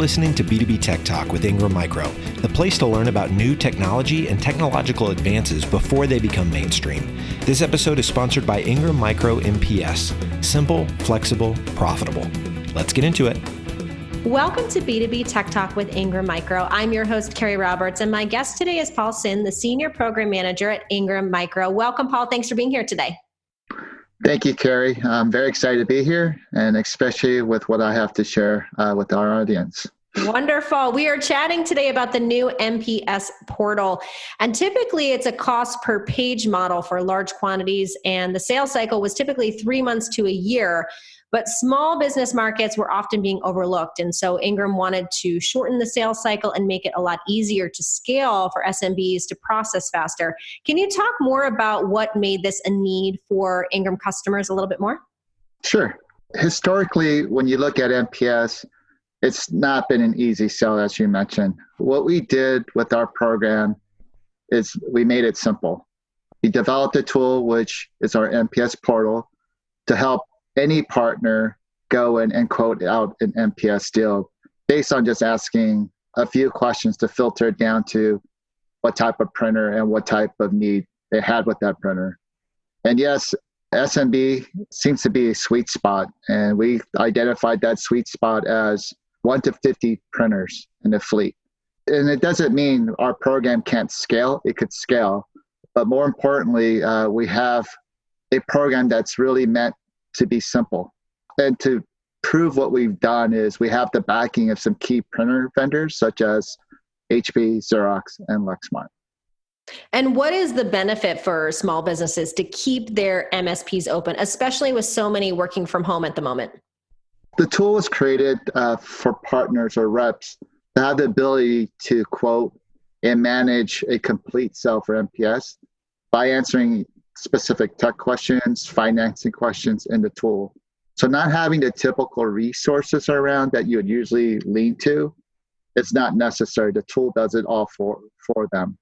listening to B2B Tech Talk with Ingram Micro, the place to learn about new technology and technological advances before they become mainstream. This episode is sponsored by Ingram Micro MPS. Simple, flexible, profitable. Let's get into it. Welcome to B2B Tech Talk with Ingram Micro. I'm your host, Keri Roberts, and my guest today is Paul Sin, the Senior Program Manager at Ingram Micro. Welcome, Paul. Thanks for being here today. Thank you, Keri. I'm very excited to be here, and especially with what I have to share with our audience. Wonderful. We are chatting today about the new MPS portal. And typically it's a cost per page model for large quantities, and the sales cycle was typically 3 months to a year. But small business markets were often being overlooked. And so Ingram wanted to shorten the sales cycle and make it a lot easier to scale for SMBs to process faster. Can you talk more about what made this a need for Ingram customers a little bit more? Sure. Historically, when you look at MPS, it's not been an easy sell, as you mentioned. What we did with our program is we made it simple. We developed a tool, which is our MPS portal, to help any partner go in and quote out an MPS deal based on just asking a few questions to filter it down to what type of printer and what type of need they had with that printer. And yes, SMB seems to be a sweet spot, and we identified that sweet spot as 1 to 50 printers in the fleet. And it doesn't mean our program can't scale. It could scale. But more importantly, we have a program that's really meant to be simple. And to prove what we've done is we have the backing of some key printer vendors such as HP, Xerox, and Lexmark. And what is the benefit for small businesses to keep their MSPs open, especially with so many working from home at the moment? The tool was created for partners or reps to have the ability to quote and manage a complete sell for MPS by answering specific tech questions, financing questions in the tool. So not having the typical resources around that you would usually lean to, it's not necessary. The tool does it all for them.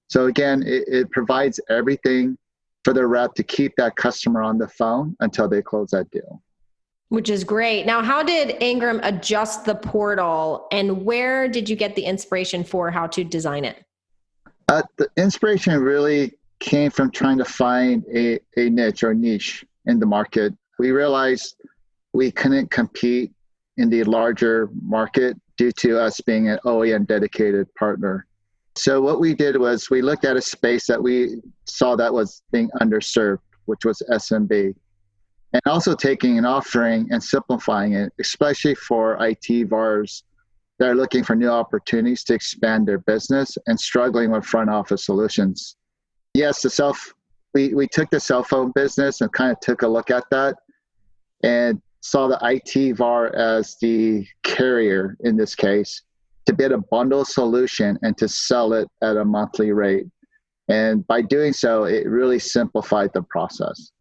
So again, it provides everything for the rep to keep that customer on the phone until they close that deal. Which is great. Now, how did Ingram adjust the portal, and where did you get the inspiration for how to design it? The inspiration really came from trying to find a niche or niche in the market. We realized we couldn't compete in the larger market due to us being an OEM dedicated partner. So what we did was we looked at a space that we saw that was being underserved, which was SMB, and also taking an offering and simplifying it, especially for IT VARs that are looking for new opportunities to expand their business and struggling with front office solutions. Yes, we took the cell phone business and kind of took a look at that and saw the IT VAR as the carrier in this case to be able to bundle solution and to sell it at a monthly rate. And by doing so, it really simplified the process.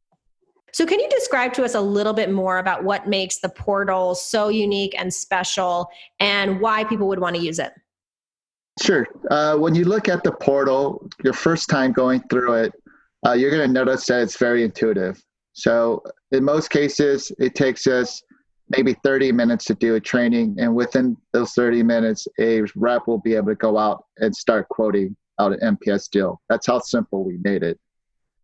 So can you describe to us a little bit more about what makes the portal so unique and special and why people would want to use it? Sure. When you look at the portal, your first time going through it, you're going to notice that it's very intuitive. So in most cases, it takes us maybe 30 minutes to do a training. And within those 30 minutes, a rep will be able to go out and start quoting out an MPS deal. That's how simple we made it.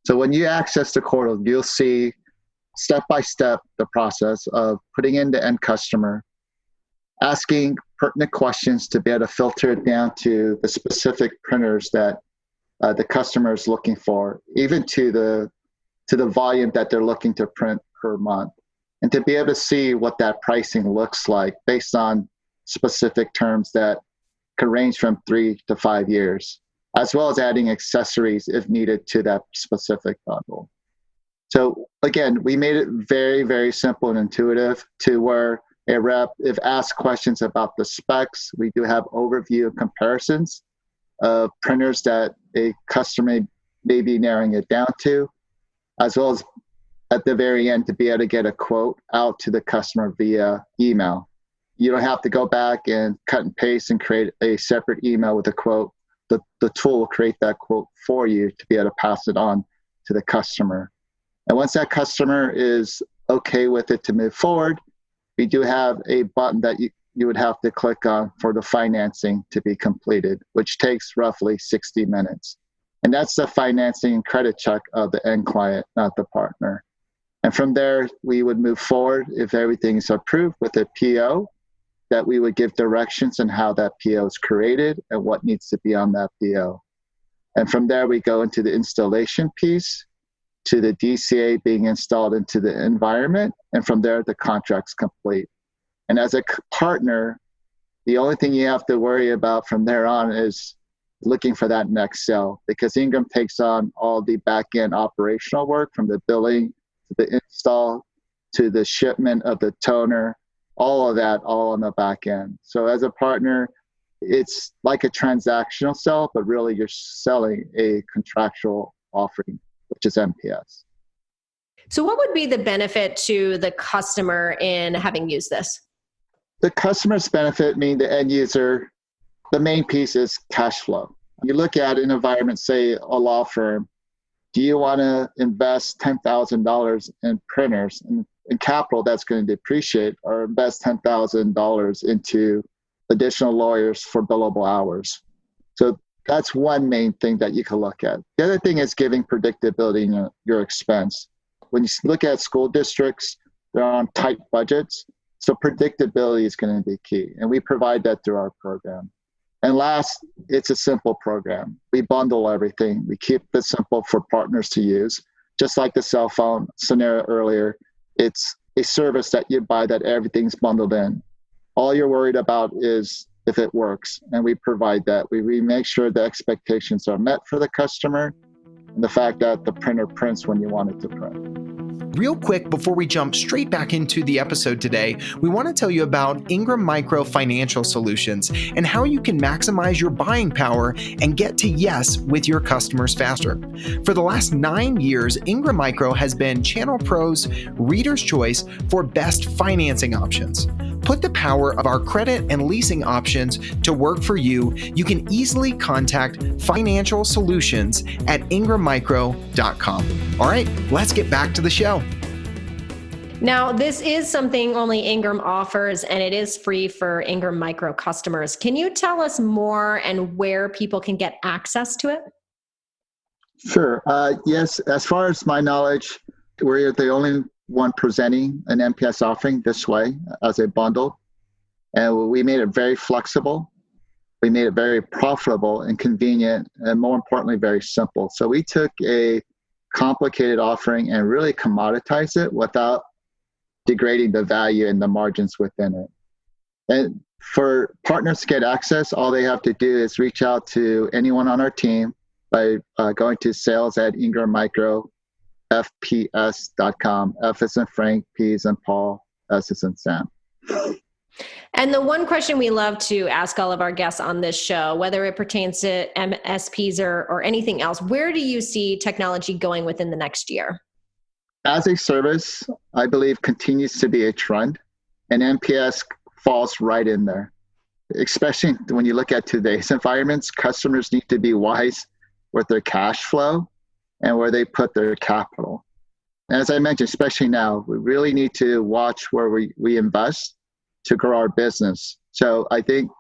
So when you access the portal, you'll see step-by-step the process of putting in the end customer, asking pertinent questions to be able to filter it down to the specific printers that the customer is looking for, even to the volume that they're looking to print per month, and to be able to see what that pricing looks like based on specific terms that could range from 3 to 5 years, as well as adding accessories if needed to that specific bundle. So again, we made it very, very simple and intuitive to where a rep, if asked questions about the specs, we do have overview comparisons of printers that a customer may be narrowing it down to, as well as at the very end to be able to get a quote out to the customer via email. You don't have to go back and cut and paste and create a separate email with a quote. The tool will create that quote for you to be able to pass it on to the customer. And once that customer is okay with it to move forward, we do have a button that you would have to click on for the financing to be completed, which takes roughly 60 minutes. And that's the financing and credit check of the end client, not the partner. And from there, we would move forward if everything is approved with a PO, that we would give directions on how that PO is created and what needs to be on that PO. And from there, we go into the installation piece to the DCA being installed into the environment. And from there, the contract's complete. And as a partner, the only thing you have to worry about from there on is looking for that next sale, because Ingram takes on all the back-end operational work, from the billing to the install to the shipment of the toner, all of that, all on the back end. So as a partner, it's like a transactional sell, but really you're selling a contractual offering, which is MPS. So what would be the benefit to the customer in having used this? The customer's benefit, meaning the end user, the main piece is cash flow. You look at an environment, say a law firm, do you want to invest $10,000 in printers and in capital that's going to depreciate, or invest $10,000 into additional lawyers for billable hours? So that's one main thing that you can look at. The other thing is giving predictability in your expense. When you look at school districts, they're on tight budgets. So predictability is going to be key. And we provide that through our program. And last, it's a simple program. We bundle everything. We keep it simple for partners to use. Just like the cell phone scenario earlier, it's a service that you buy that everything's bundled in. All you're worried about is if it works. And we provide that. We make sure the expectations are met for the customer, and the fact that the printer prints when you want it to print. Real quick, before we jump straight back into the episode today, we want to tell you about Ingram Micro Financial Solutions and how you can maximize your buying power and get to yes with your customers faster. For the last 9 years, Ingram Micro has been Channel Pro's reader's choice for best financing options. Put the power of our credit and leasing options to work for you. You can easily contact Financial Solutions at ingrammicro.com. All right, let's get back to the show. Now, this is something only Ingram offers, and it is free for Ingram Micro customers. Can you tell us more and where people can get access to it? Sure. Yes, as far as my knowledge, we're the only one presenting an MPS offering this way as a bundle. And we made it very flexible. We made it very profitable and convenient, and more importantly, very simple. So we took a complicated offering and really commoditized it without degrading the value and the margins within it. And for partners to get access, all they have to do is reach out to anyone on our team by going to sales@ingrammicrofps.com. F is in Frank, P is in Paul, S is in Sam. And the one question we love to ask all of our guests on this show, whether it pertains to MSPs or anything else, where do you see technology going within the next year? As a service, I believe continues to be a trend, and MPS falls right in there. Especially when you look at today's environments, customers need to be wise with their cash flow and where they put their capital. And as I mentioned, especially now, we really need to watch where we invest to grow our business. So I think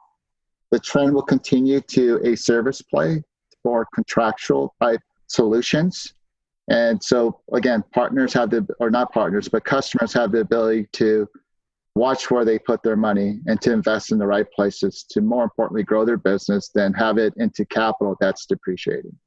the trend will continue to a service play for contractual type solutions. And so again, customers have the ability to watch where they put their money and to invest in the right places to, more importantly, grow their business than have it into capital that's depreciating.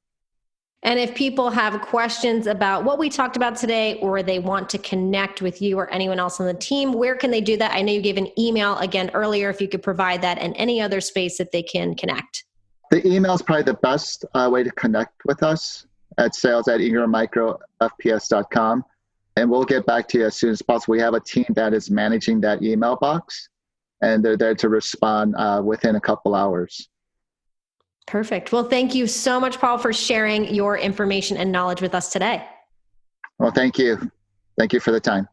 And if people have questions about what we talked about today, or they want to connect with you or anyone else on the team, where can they do that? I know you gave an email again earlier, if you could provide that, and any other space that they can connect. The email is probably the best way to connect with us at sales@ingrammicrofps.com. And we'll get back to you as soon as possible. We have a team that is managing that email box, and they're there to respond within a couple hours. Perfect. Well, thank you so much, Paul, for sharing your information and knowledge with us today. Well, thank you. Thank you for the time.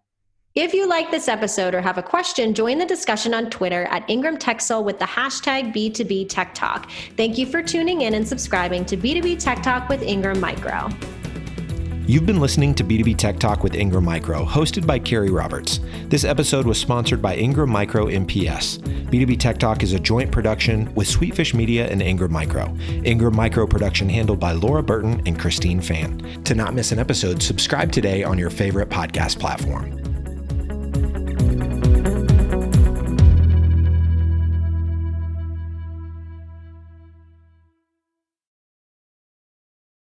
If you like this episode or have a question, join the discussion on Twitter at Ingram TechSol with the hashtag B2B Tech Talk. Thank you for tuning in and subscribing to B2B Tech Talk with Ingram Micro. You've been listening to B2B Tech Talk with Ingram Micro, hosted by Keri Roberts. This episode was sponsored by Ingram Micro MPS. B2B Tech Talk is a joint production with Sweetfish Media and Ingram Micro. Ingram Micro production handled by Laura Burton and Christine Fan. To not miss an episode, subscribe today on your favorite podcast platform.